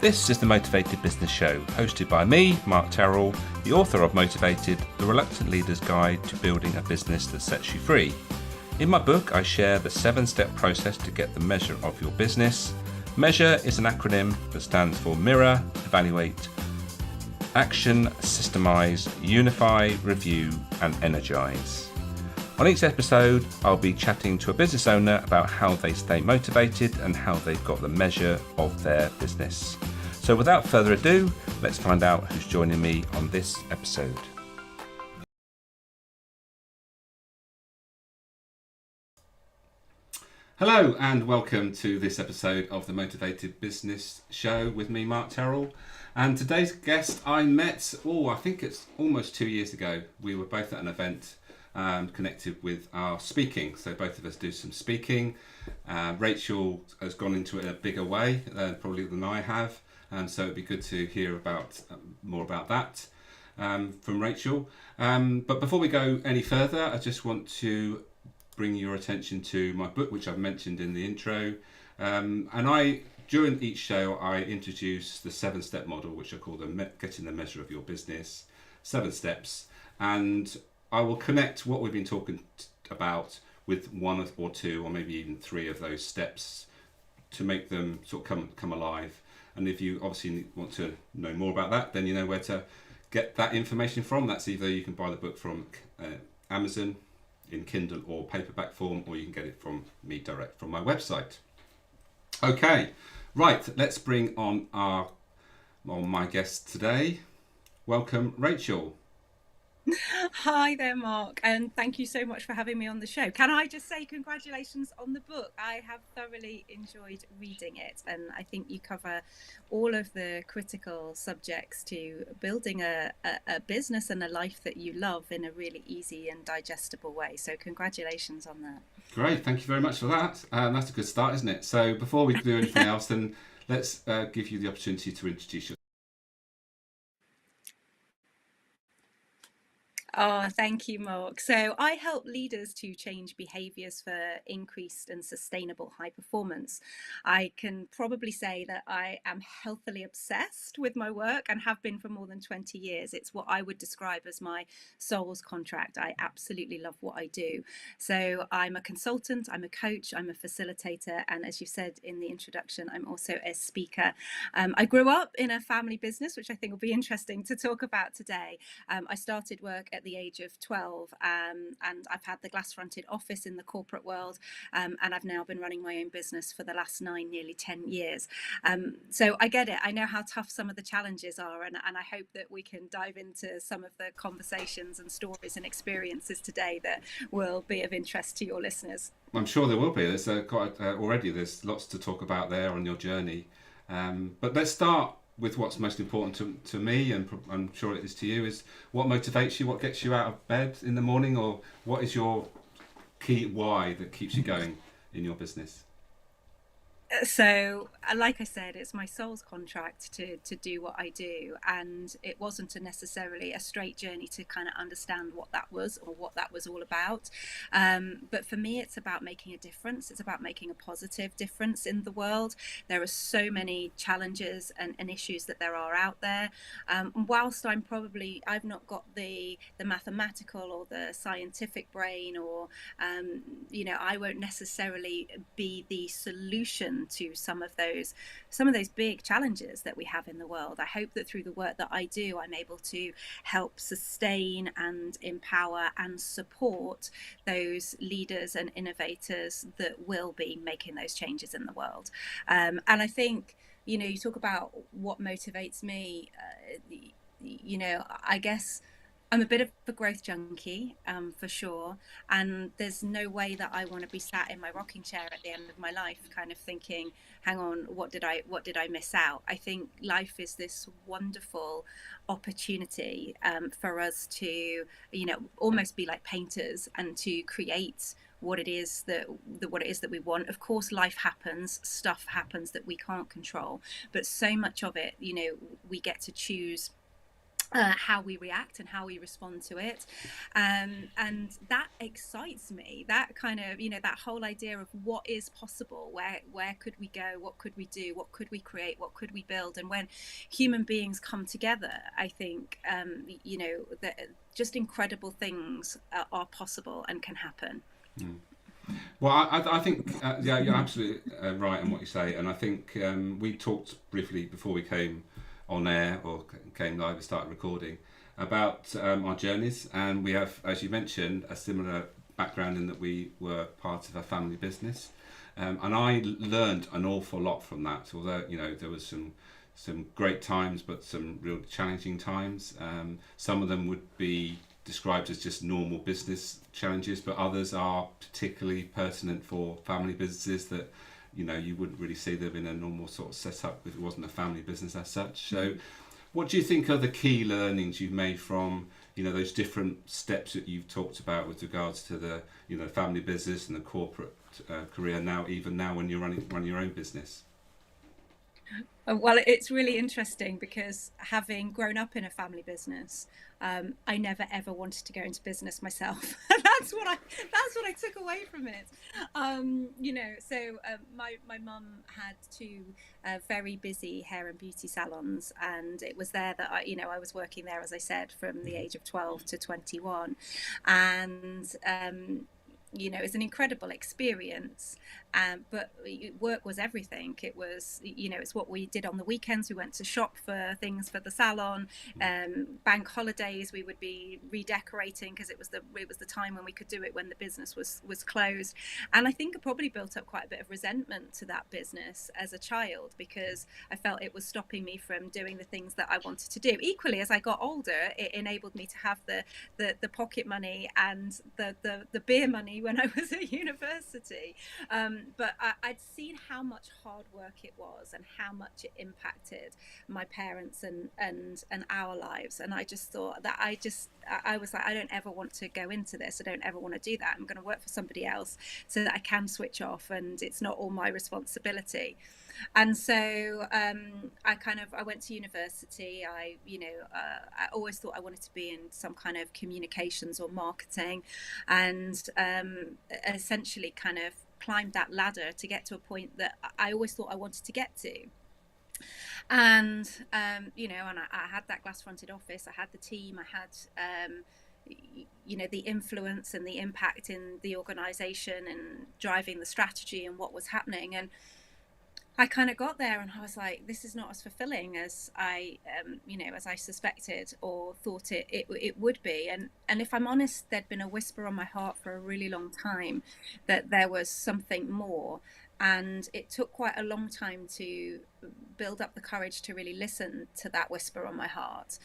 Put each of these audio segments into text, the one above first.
This is the Motivated Business Show, hosted by me, Mark Terrell, the author of Motivated, the Reluctant Leader's Guide to Building a Business That Sets You Free. In my book, I share the 7-step process to get the measure of your business. MEASURE is an acronym that stands for Mirror, Evaluate, Action, Systemize, Unify, Review, and Energize. On each episode, I'll be chatting to a business owner about how they stay motivated and how they've got the measure of their business. So without further ado, let's find out who's joining me on this episode. Hello and welcome to this episode of the Motivated Business Show with me, Mark Terrell. And today's guest I met, I think it's almost 2 years ago. We were both at an event connected with our speaking. So both of us do some speaking. Rachel has gone into it in a bigger way probably than I have. So it'd be good to hear about more about that from Rachel. But before we go any further, I just want to bring your attention to my book, which I've mentioned in the intro. During each show, I introduce the 7-step model, which I call getting the measure of your business, 7 steps. And I will connect what we've been talking about with 1 or 2 or maybe even 3 of those steps to make them sort of come alive. And if you obviously want to know more about that, then you know where to get that information from. That's either you can buy the book from Amazon in Kindle or paperback form, or you can get it from me direct from my website. Okay, right, let's bring on my guest today. Welcome, Rachel. Hi there, Mark, and thank you so much for having me on the show. Can I just say congratulations on the book? I have thoroughly enjoyed reading it, and I think you cover all of the critical subjects to building a business and a life that you love in a really easy and digestible way. So congratulations on that. Great, thank you very much for that. That's a good start, isn't it? So before we do anything else, then let's give you the opportunity to introduce yourself. Oh, thank you, Mark. So I help leaders to change behaviors for increased and sustainable high performance. I can probably say that I am healthily obsessed with my work and have been for more than 20 years. It's what I would describe as my soul's contract. I absolutely love what I do. So I'm a consultant, I'm a coach, I'm a facilitator, and as you said in the introduction, I'm also a speaker. I grew up in a family business, which I think will be interesting to talk about today. I started work at the age of 12 and I've had the glass-fronted office in the corporate world, and I've now been running my own business for the last nearly 10 years. So I get it. I know how tough some of the challenges are, and I hope that we can dive into some of the conversations and stories and experiences today that will be of interest to your listeners. I'm sure there will be. There's already there's lots to talk about there on your journey. But let's start with what's most important to me, and I'm sure it is to you, is what motivates you, what gets you out of bed in the morning, or what is your key why that keeps you going in your business? So, like I said, it's my soul's contract to do what I do, and it wasn't necessarily a straight journey to kind of understand what that was or what that was all about. But for me, it's about making a difference. It's about making a positive difference in the world. There are so many challenges and issues that there are out there. Whilst I've not got the mathematical or the scientific brain, or I won't necessarily be the solution to some of those big challenges that we have in the world. I hope that through the work that I do, I'm able to help sustain and empower and support those leaders and innovators that will be making those changes in the world. And I think, you talk about what motivates me. I guess I'm a bit of a growth junkie, for sure. And there's no way that I want to be sat in my rocking chair at the end of my life, kind of thinking, hang on, what did I miss out? I think life is this wonderful opportunity for us to, almost be like painters and to create what it is that we want. Of course, life happens, stuff happens that we can't control, but so much of it, we get to choose how we react and how we respond to it, and that excites me. That kind of, that whole idea of what is possible, where could we go, what could we do, what could we create, what could we build. And when human beings come together, I think that just incredible things are possible and can happen. Mm. Well, I think yeah, you're absolutely right in what you say, and I think we talked briefly before we came on air or came live and started recording about our journeys, and we have, as you mentioned, a similar background in that we were part of a family business, and I learned an awful lot from that. Although there was some great times, but some real challenging times. Some of them would be described as just normal business challenges, but others are particularly pertinent for family businesses that you wouldn't really see them in a normal sort of setup if it wasn't a family business as such. So, what do you think are the key learnings you've made from those different steps that you've talked about with regards to the family business and the corporate career now, even now when you're running your own business? Well, it's really interesting because having grown up in a family business, I never ever wanted to go into business myself. That's what I took away from it. My mum had two very busy hair and beauty salons, and it was there that I was working there, as I said, from the age of 12 to 21, and it's an incredible experience. But work was everything. It was, it's what we did on the weekends. We went to shop for things for the salon. Bank holidays, we would be redecorating because it was the time when we could do it, when the business was closed. And I think I probably built up quite a bit of resentment to that business as a child, because I felt it was stopping me from doing the things that I wanted to do. Equally, as I got older, it enabled me to have the pocket money and the beer money when I was at university. But I'd seen how much hard work it was and how much it impacted my parents and our lives. And I just thought that I was like, I don't ever want to go into this. I don't ever want to do that. I'm going to work for somebody else so that I can switch off and it's not all my responsibility. And so I went to university. I always thought I wanted to be in some kind of communications or marketing, and essentially kind of climbed that ladder to get to a point that I always thought I wanted to get to. And I had that glass fronted office, I had the team, I had the influence and the impact in the organization and driving the strategy and what was happening. And I kind of got there and I was like, this is not as fulfilling as as I suspected or thought it would be. And if I'm honest, there'd been a whisper on my heart for a really long time that there was something more. And it took quite a long time to build up the courage to really listen to that whisper on my heart.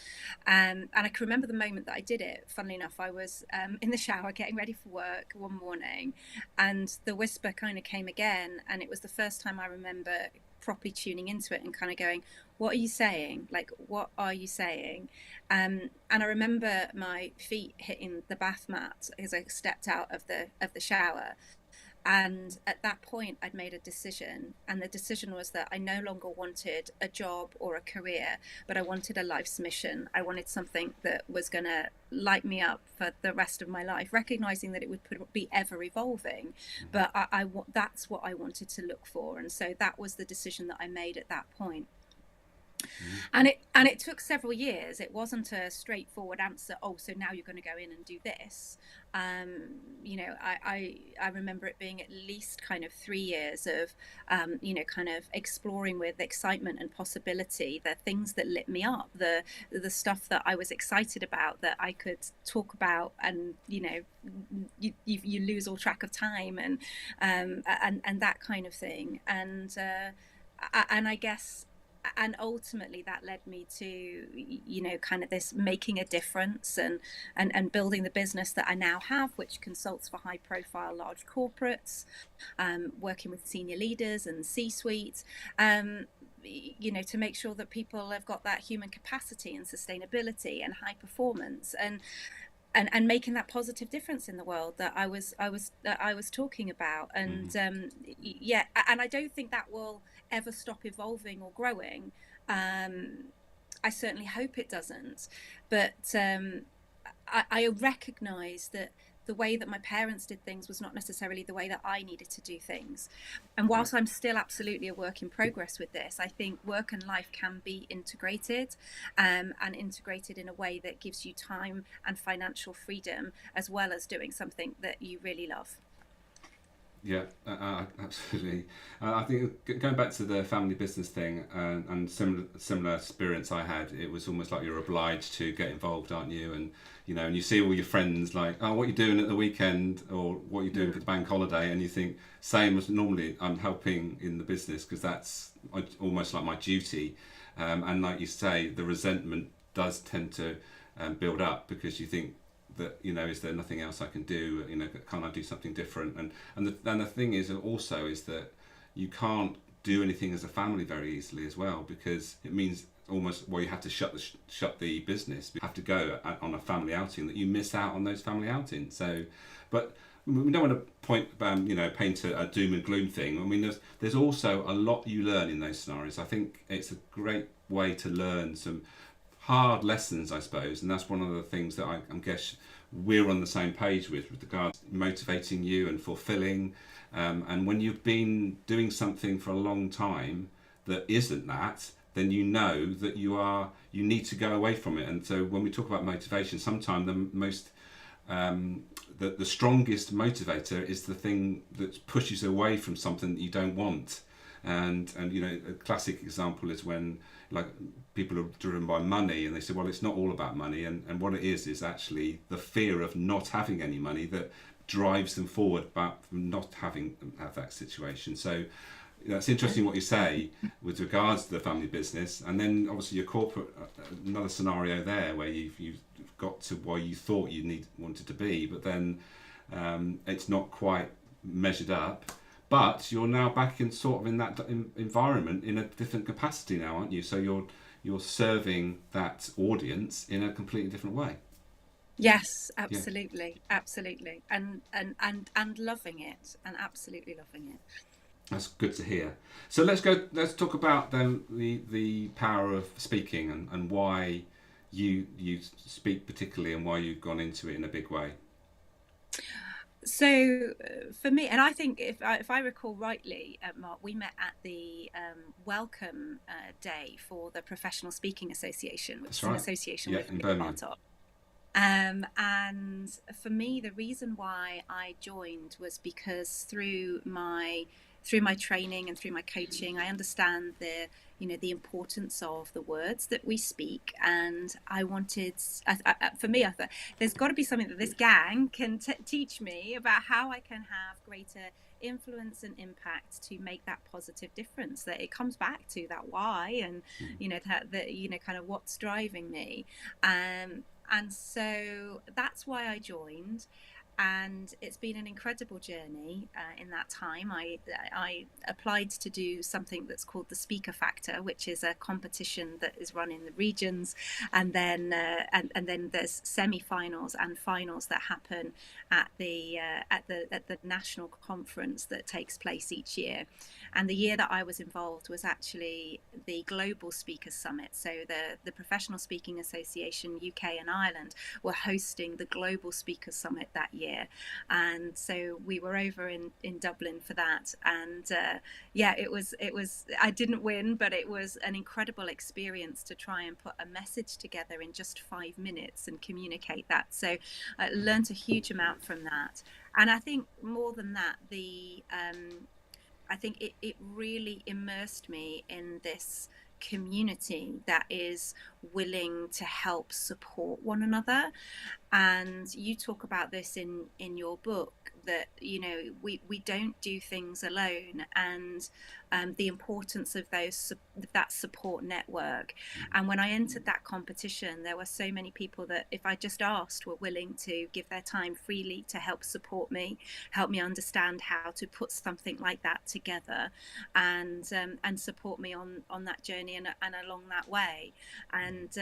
And I can remember the moment that I did it. Funnily enough, I was in the shower getting ready for work one morning, and the whisper kind of came again. And it was the first time I remember properly tuning into it and kind of going, what are you saying? Like, what are you saying? And I remember my feet hitting the bath mat as I stepped out of the shower. And at that point, I'd made a decision. And the decision was that I no longer wanted a job or a career, but I wanted a life's mission. I wanted something that was going to light me up for the rest of my life, recognizing that it would be ever evolving. But that's what I wanted to look for. And so that was the decision that I made at that point. And it took several years. It wasn't a straightforward answer. Oh, so now you're going to go in and do this. I remember it being at least kind of 3 years of kind of exploring with excitement and possibility the things that lit me up, the stuff that I was excited about that I could talk about, and you lose all track of time and that kind of thing. And I guess, and ultimately that led me to kind of this making a difference and building the business that I now have, which consults for high profile large corporates, working with senior leaders and C-suite, to make sure that people have got that human capacity and sustainability and high performance, and making that positive difference in the world that I was talking about. And and I don't think that will ever stop evolving or growing. I certainly hope it doesn't. But I recognise that the way that my parents did things was not necessarily the way that I needed to do things. And Yeah. whilst I'm still absolutely a work in progress with this, I think work and life can be integrated, and integrated in a way that gives you time and financial freedom, as well as doing something that you really love. Yeah, absolutely. I think going back to the family business thing, and similar experience I had, it was almost like you're obliged to get involved, aren't you? And and you see all your friends like, oh, what are you doing at the weekend, or what are you doing for Mm. the bank holiday, and you think, same as normally, I'm helping in the business because that's almost like my duty. And like you say, the resentment does tend to build up because you think that is there nothing else I can do? Can't I do something different? And the thing is also is that you can't do anything as a family very easily as well, because it means almost, well, you have to shut the business. You have to go on a family outing, that you miss out on those family outings. So, but we don't want to paint a doom and gloom thing. I mean, there's also a lot you learn in those scenarios. I think it's a great way to learn some hard lessons, I suppose, and that's one of the things that I guess we're on the same page with regards to motivating you and fulfilling. And when you've been doing something for a long time that isn't that, then you know that you need to go away from it. And so when we talk about motivation, sometimes the strongest motivator is the thing that pushes away from something that you don't want. And a classic example is when, like, people are driven by money, and they say, well, it's not all about money, and what it is actually the fear of not having any money that drives them forward, but from not have that situation. So it's interesting what you say with regards to the family business, and then obviously your corporate, another scenario there where you've got to where you thought wanted to be, but then it's not quite measured up. But you're now back in sort of in that environment in a different capacity now, aren't you? So you're serving that audience in a completely different way. Yes, Yeah, absolutely, absolutely, and loving it, and absolutely loving it. that's good to hear. So let's go. Let's talk about then the power of speaking, and why you speak particularly, and why you've gone into it in a big way. So for me, and I think if I recall rightly, Mark, we met at the welcome day for the Professional Speaking Association, which That's is an right. association Yeah, we've in been Birmingham. part of. And for me, the reason why I joined was because through my training and through my coaching, I understand the importance of the words that we speak. And I wanted, for me, I thought there's got to be something that this gang can teach me about how I can have greater influence and impact to make that positive difference. That it comes back to that why, and Mm. that kind of what's driving me. And so that's why I joined. And it's been an incredible journey in that time. I applied to do something that's called the Speaker Factor, which is a competition that is run in the regions, and then there's semi-finals and finals that happen at the national conference that takes place each year. And the year that I was involved was actually the Global Speakers Summit. So the Professional Speaking Association UK and Ireland were hosting the Global Speakers Summit that year. And so we were over in Dublin for that. And yeah, it was I didn't win, but it was an incredible experience to try and put a message together in just 5 minutes and communicate that. So I learned a huge amount from that. And I think more than that, I think it really immersed me in this community that is willing to help support one another. And you talk about this in your book, that we don't do things alone, and the importance of that support network. And when I entered that competition, there were so many people that, if I just asked, were willing to give their time freely to help support me, help me understand how to put something like that together, and support me on that journey, and along that way. And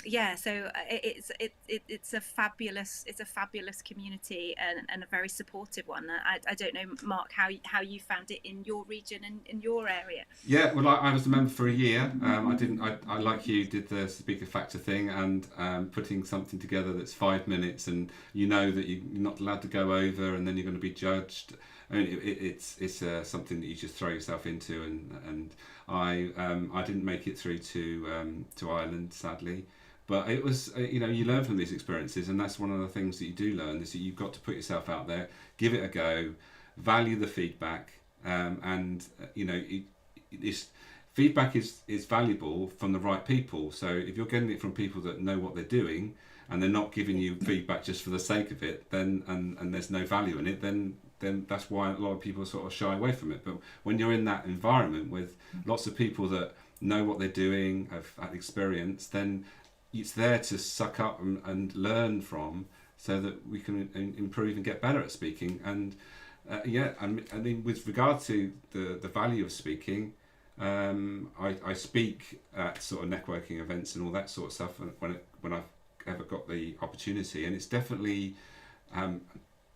yeah, so it's a fabulous community, and a very supportive one. I don't know, Mark, how you found it in your region and in your area. Yeah, well, I was a member for a year. I didn't. I like you did the speaker factor thing and putting something together that's 5 minutes, and you know that you're not allowed to go over, and then you're going to be judged. I mean, it's something that you just throw yourself into, and I didn't make it through to Ireland, sadly. But it was, you learn from these experiences, and that's one of the things that you do learn is that you've got to put yourself out there, give it a go, value the feedback, and this feedback is valuable from the right people. So if you're getting it from people that know what they're doing and they're not giving you feedback just for the sake of it, then and there's no value in it, then that's why a lot of people sort of shy away from it. But when you're in that environment with lots of people that know what they're doing, have had experience, then it's there to suck up and learn from, so that we can improve and get better at speaking. And I mean, with regard to the value of speaking, I speak at sort of networking events and all that sort of stuff when I've ever got the opportunity, and it's definitely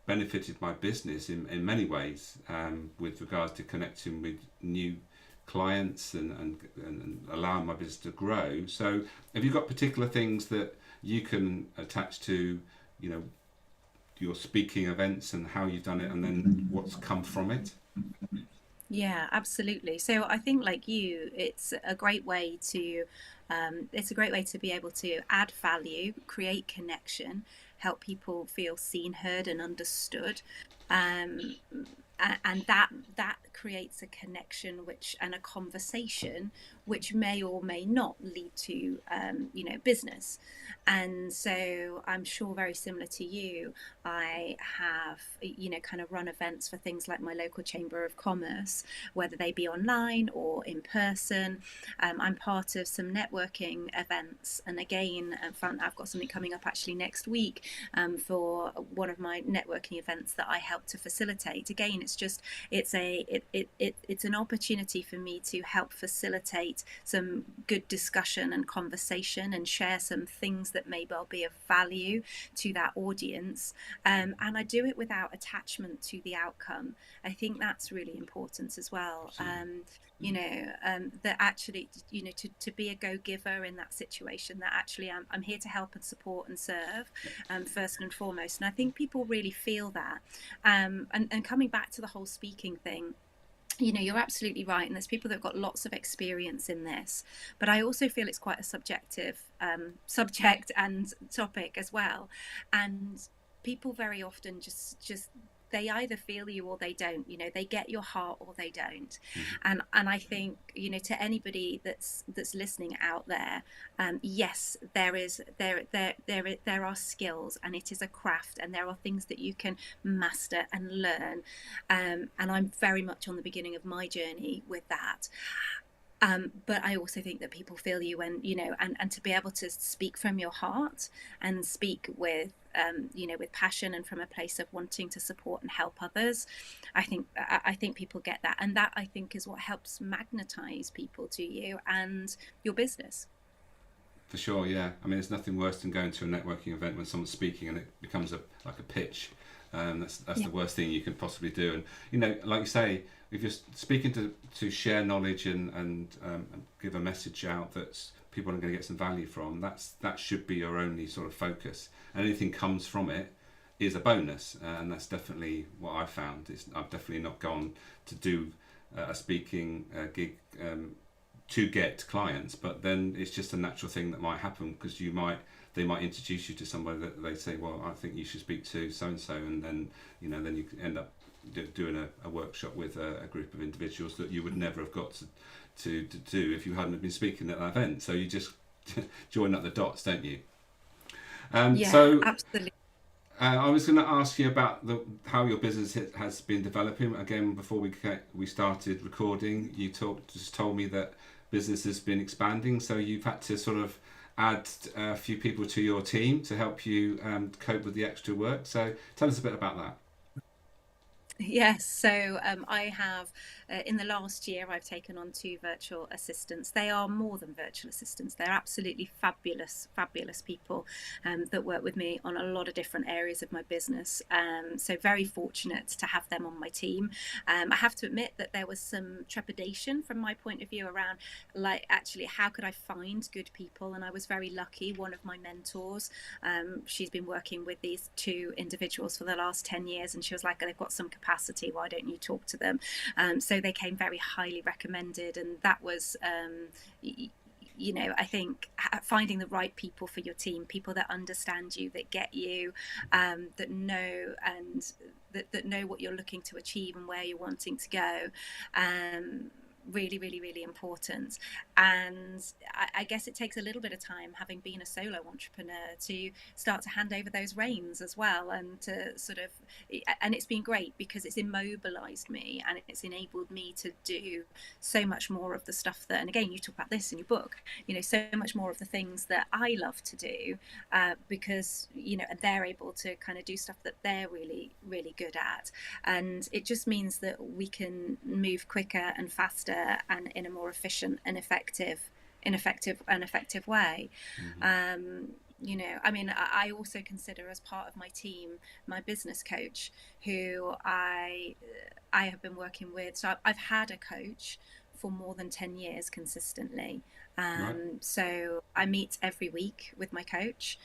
benefited my business in many ways, with regards to connecting with new clients and allowing my business to grow. So have you got particular things that you can attach to, your speaking events and how you've done it and then what's come from it? Yeah, absolutely. So I think, like you, it's a great way to be able to add value, create connection, help people feel seen, heard, and understood. Um, and that creates a connection and a conversation which may or may not lead to business. And so I'm sure, very similar to you, I have kind of run events for things like my local chamber of commerce, whether they be online or in person. I'm part of some networking events, and again, I've got something coming up actually next week, for one of my networking events that I help to facilitate. Again, it's an opportunity for me to help facilitate some good discussion and conversation and share some things that may well be of value to that audience. And I do it without attachment to the outcome. I think that's really important as well. That actually, to be a go-giver in that situation, that actually I'm here to help and support and serve, first and foremost. And I think people really feel that. And coming back to the whole speaking thing, you're absolutely right, and there's people that have got lots of experience in this, but I also feel it's quite a subjective subject and topic as well. And people very often just they either feel you or they don't. They get your heart or they don't. And I think, to anybody that's listening out there, yes, there are skills, and it is a craft, and there are things that you can master and learn. And I'm very much on the beginning of my journey with that. But I also think that people feel you, and to be able to speak from your heart and speak with with passion and from a place of wanting to support and help others. I think people get that, and that, I think, is what helps magnetize people to you and your business. For sure, yeah. I mean, there's nothing worse than going to a networking event when someone's speaking and it becomes like a pitch. That's Yeah. the worst thing you can possibly do. And like you say, if you're speaking to share knowledge and give a message out that people are going to get some value from, that should be your only sort of focus. Anything comes from it is a bonus, and that's definitely what I've found. I've definitely not gone to do a speaking gig to get clients, but then it's just a natural thing that might happen, because they might introduce you to somebody that they say, well, I think you should speak to so and so, and then then you end up doing a workshop with a group of individuals that you would never have got to do if you hadn't been speaking at that event. So you just join up the dots, don't you? Yeah, So absolutely. I was going to ask you about how your business has been developing. Again, before we started recording, you just told me that business has been expanding, so you've had to sort of add a few people to your team to help you cope with the extra work. So tell us a bit about that. Yes, so I have, in the last year, I've taken on two virtual assistants. They are more than virtual assistants. They're absolutely fabulous, fabulous people that work with me on a lot of different areas of my business. So very fortunate to have them on my team. I have to admit that there was some trepidation from my point of view around, like, actually, how could I find good people? And I was very lucky. One of my mentors, she's been working with these two individuals for the last 10 years, and she was like, they've got some capacity, why don't you talk to them? So they came very highly recommended, and that was I think finding the right people for your team, people that understand you, that get you, that know, and that know what you're looking to achieve and where you're wanting to go. Really, really, really important. And I guess it takes a little bit of time, having been a solo entrepreneur, to start to hand over those reins as well, and to sort of, and it's been great because it's immobilized me and it's enabled me to do so much more of the stuff that, and again, you talk about this in your book, so much more of the things that I love to do, because, they're able to kind of do stuff that they're really, really good at. And it just means that we can move quicker and faster and in a more efficient and effective way. Hmm. um, I mean, I also consider as part of my team my business coach, who I have been working with. So I've had a coach for more than 10 years consistently. Right. So I meet every week with my coach.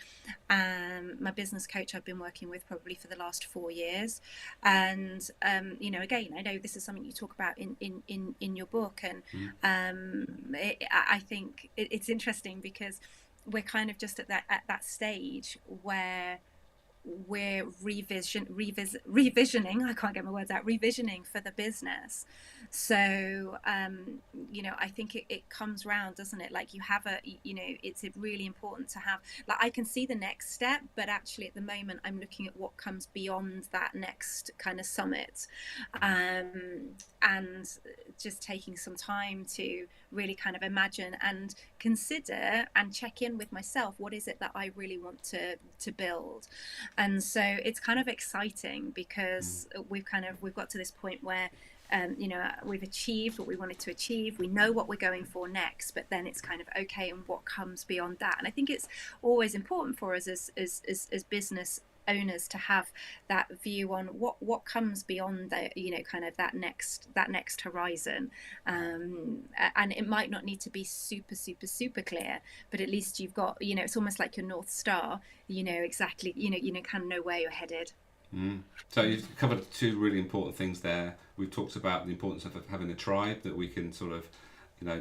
My business coach I've been working with probably for the last 4 years. And, again, I know this is something you talk about in your book. And Mm. I think it's interesting because we're kind of just at that stage where we're revisioning, I can't get my words out, revisioning for the business. So I think it comes round, doesn't it? Like, you have it's really important to have, like, I can see the next step, but actually at the moment I'm looking at what comes beyond that next kind of summit. And just taking some time to really kind of imagine and consider and check in with myself, what is it that I really want to build? And so it's kind of exciting Mm. because we've got to this point where we've achieved what we wanted to achieve. We know what we're going for next, but then it's kind of okay, and what comes beyond that? And I think it's always important for us as business owners to have that view on what comes beyond the, kind of that next horizon. And it might not need to be super, super, super clear, but at least you've got, it's almost like your North Star. Exactly, kind of know where you're headed. Mm. So you've covered two really important things there. We've talked about the importance of having a tribe that we can sort of,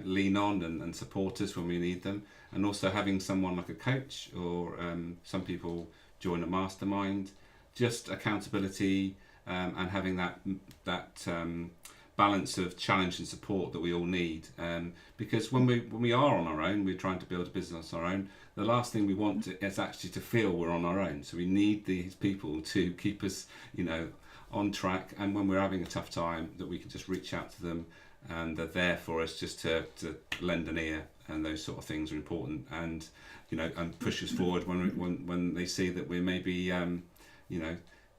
lean on and support us when we need them, and also having someone like a coach, or some people join a mastermind. Just accountability, and having that balance of challenge and support that we all need. Because when we are on our own, we're trying to build a business on our own. The last thing we want is actually to feel we're on our own. So we need these people to keep us, on track. And when we're having a tough time, that we can just reach out to them, and they're there for us, just to lend an ear. And those sort of things are important, and and push us forward when they see that we're maybe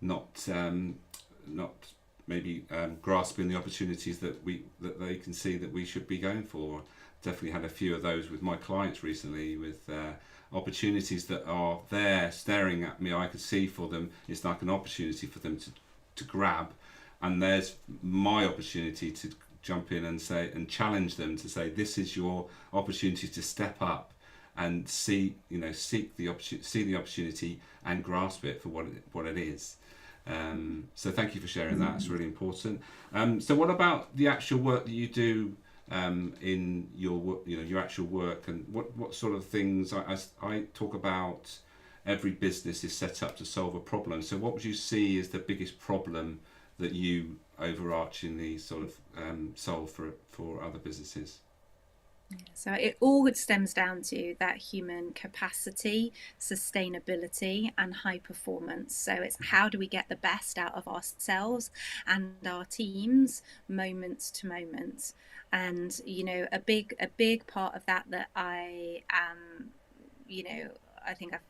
not not maybe grasping the opportunities that they can see that we should be going for. Definitely had a few of those with my clients recently, with opportunities that are there staring at me. I could see for them, it's like an opportunity for them to grab, and there's my opportunity to jump in and say, and challenge them to say, this is your opportunity to step up and seek the opportunity and grasp it for what it is. So thank you for sharing that. It's really important. So what about the actual work that you do, in your actual work, and what sort of things? I talk about every business is set up to solve a problem. So what would you see as the biggest problem that you overarchingly sort of solve for other businesses? So it all stems down to that human capacity, sustainability, and high performance. So it's, how do we get the best out of ourselves and our teams, moment to moment? And a big part of that I am, I think I've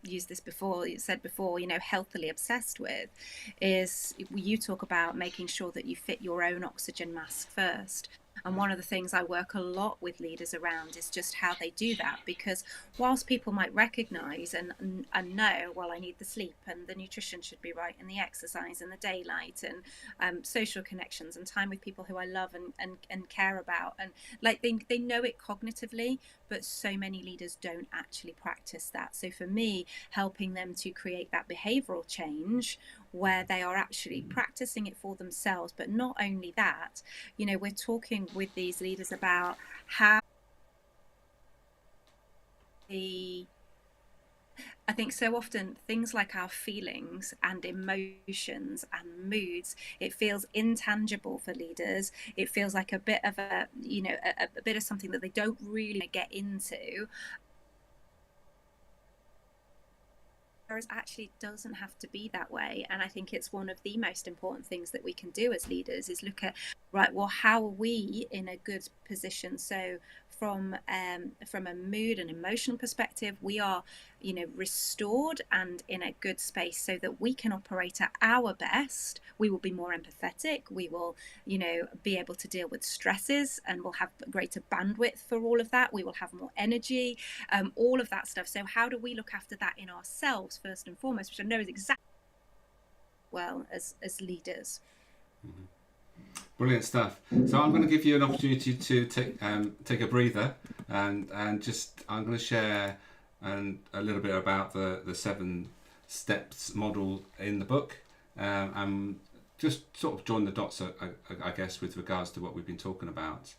used this before, you said before, healthily obsessed with, is you talk about making sure that you fit your own oxygen mask first. And one of the things I work a lot with leaders around is just how they do that. Because whilst people might recognize and know, well, I need the sleep and the nutrition should be right and the exercise and the daylight and social connections and time with people who I love and care about. And like they know it cognitively, but so many leaders don't actually practice that. So for me, helping them to create that behavioral change where they are actually practicing it for themselves. But not only that, we're talking with these leaders about how the I think so often things like our feelings and emotions and moods, it feels intangible for leaders. It feels like a bit of a bit of something that they don't really get into. Whereas actually it doesn't have to be that way. And I think it's one of the most important things that we can do as leaders is look at, right, well, how are we in a good position? So from a mood and emotional perspective, we are, restored and in a good space so that we can operate at our best. We will be more empathetic. We will, be able to deal with stresses and we'll have greater bandwidth for all of that. We will have more energy, all of that stuff. So how do we look after that in ourselves first and foremost, which I know is exactly well as leaders. Mm-hmm. Brilliant stuff. So I'm going to give you an opportunity to take a breather, and just I'm going to share a little bit about the 7 steps model in the book, and just sort of join the dots, I guess, with regards to what we've been talking about.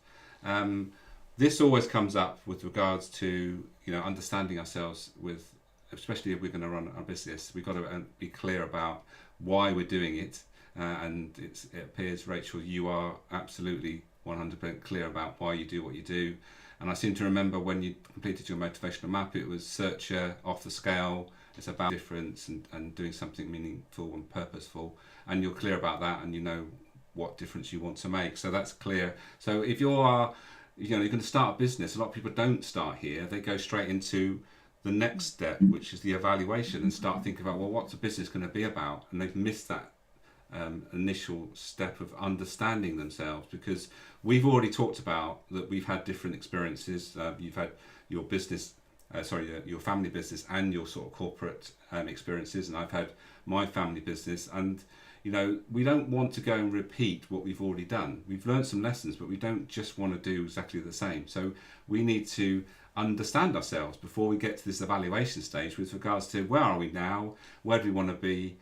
This always comes up with regards to understanding ourselves, with especially if we're going to run our business. We've got to be clear about why we're doing it. And it appears, Rachel, you are absolutely 100% clear about why you do what you do. And I seem to remember when you completed your motivational map, it was searcher, off the scale. It's about difference and doing something meaningful and purposeful. And you're clear about that, and you know what difference you want to make. So that's clear. So if you're going to start a business, a lot of people don't start here. They go straight into the next step, which is the evaluation, and start thinking about, well, what's a business going to be about? And they've missed that initial step of understanding themselves, because we've already talked about that we've had different experiences. You've had your business, your family business and your sort of corporate experiences, and I've had my family business. And we don't want to go and repeat what we've already done. We've learned some lessons, but we don't just want to do exactly the same. So we need to understand ourselves before we get to this evaluation stage with regards to where are we now, where do we want to be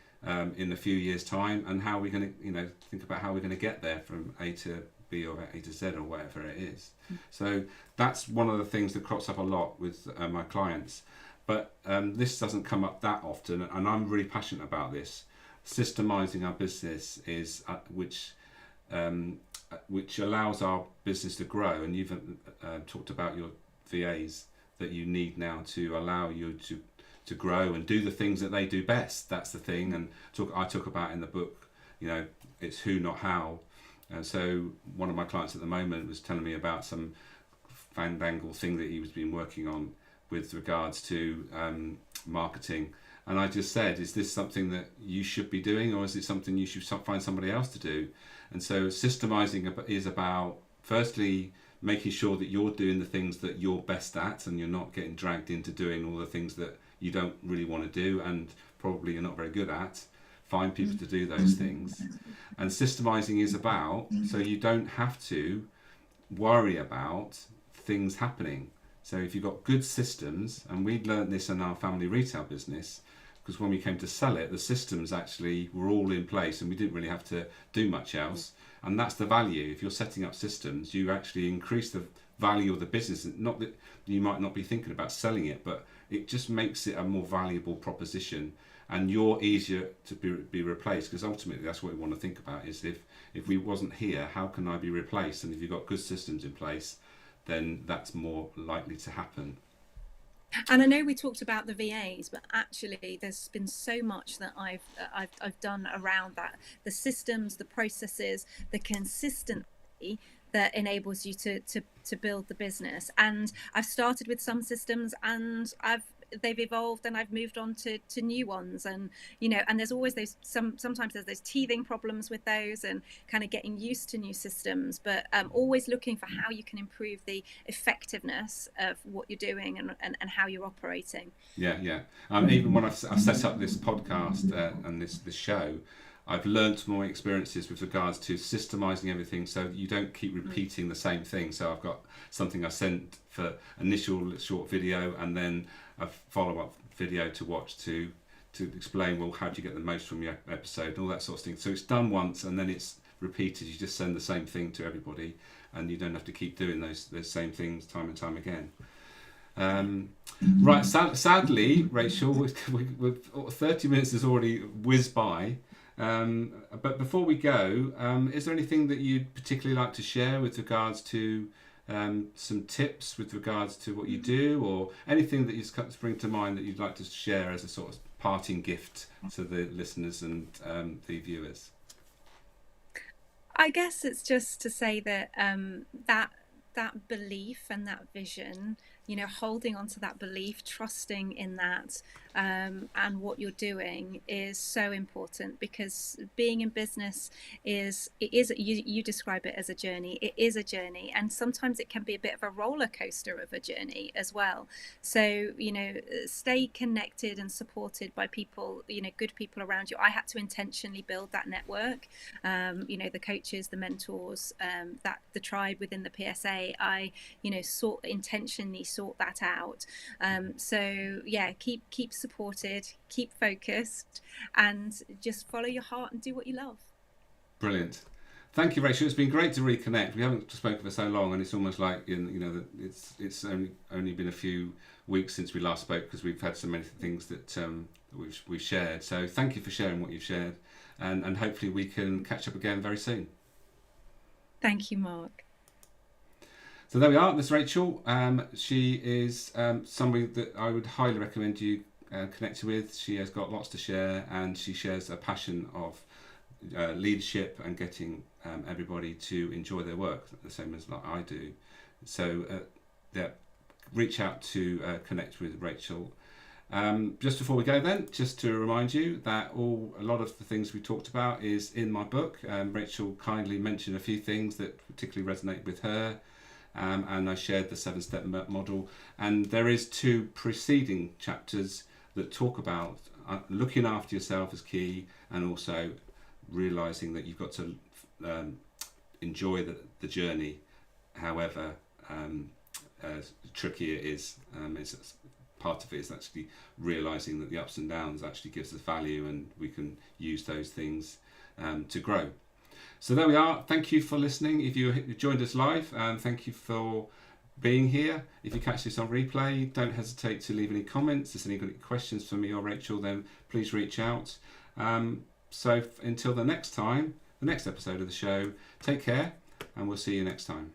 in a few years' time, and how we're going to think about how we're going to get there from A to B or A to Z or whatever it is. So that's one of the things that crops up a lot with my clients. But this doesn't come up that often, and I'm really passionate about this. Systemizing our business is which allows our business to grow. And you've talked about your VAs that you need now to allow you to grow and do the things that they do best. That's the thing. And I talk about in the book, it's who, not how. And so one of my clients at the moment was telling me about some fandangle thing that he was been working on with regards to marketing. And I just said, is this something that you should be doing, or is it something you should find somebody else to do? And so systemizing is about, firstly, making sure that you're doing the things that you're best at, and you're not getting dragged into doing all the things that you don't really want to do and probably you're not very good at. Find people to do those things. And systemizing is about, so you don't have to worry about things happening. So if you've got good systems, and we learned this in our family retail business, because when we came to sell it, the systems actually were all in place and we didn't really have to do much else. And that's the value. If you're setting up systems, you actually increase the value of the business. Not that you might not be thinking about selling it, but it just makes it a more valuable proposition, and you're easier to be replaced, because ultimately that's what we want to think about, is if we wasn't here, how can I be replaced? And if you've got good systems in place, then that's more likely to happen. And I know we talked about the VAs, but actually there's been so much that I've done around that, the systems, the processes, the consistency that enables you to build the business. And I've started with some systems, and they've evolved, and I've moved on to new ones. And and there's always those sometimes there's those teething problems with those, and kind of getting used to new systems, but always looking for how you can improve the effectiveness of what you're doing, and how you're operating. Yeah. Even when I've set up this podcast and this show, I've learnt more experiences with regards to systemizing everything, so you don't keep repeating the same thing. So I've got something I sent for initial short video, and then a follow-up video to watch to explain, well, how do you get the most from your episode and all that sort of thing. So it's done once, and then it's repeated. You just send the same thing to everybody, and you don't have to keep doing those same things time and time again. Right, sadly, Rachel, we've 30 minutes has already whizzed by. But before we go, is there anything that you'd particularly like to share with regards to some tips with regards to what you do, or anything that you spring to mind that you'd like to share as a sort of parting gift to the listeners and the viewers? I guess it's just to say that that belief and that vision, holding on to that belief, trusting in that, and what you're doing is so important, because being in business you describe it as a journey. It is a journey, and sometimes it can be a bit of a roller coaster of a journey as well. So stay connected and supported by people, good people around you. I had to intentionally build that network, the coaches, the mentors, that the tribe within the PSA. I intentionally sought that out. So yeah, keep supported, keep focused, and just follow your heart and do what you love. Brilliant. Thank you, Rachel. It's been great to reconnect. We haven't spoken for so long, and it's almost like it's only been a few weeks since we last spoke, because we've had so many things that we've shared. So thank you for sharing what you've shared, and hopefully we can catch up again very soon. Thank you, Mark. So there we are. Miss Rachel. She is somebody that I would highly recommend you connect with. She has got lots to share, and she shares a passion of leadership and getting everybody to enjoy their work, the same as like I do. So reach out to connect with Rachel. Just before we go then, just to remind you that a lot of the things we talked about is in my book. Rachel kindly mentioned a few things that particularly resonate with her. And I shared the 7-step model, and there is 2 preceding chapters that talk about looking after yourself as key, and also realizing that you've got to enjoy the journey, however tricky it is. It's part of it is actually realizing that the ups and downs actually gives us value, and we can use those things to grow. So there we are. Thank you for listening. If you joined us live, thank you for being here. If you catch this on replay, don't hesitate to leave any comments. If there's any questions for me or Rachel, then please reach out. So until the next time, the next episode of the show, take care, and we'll see you next time.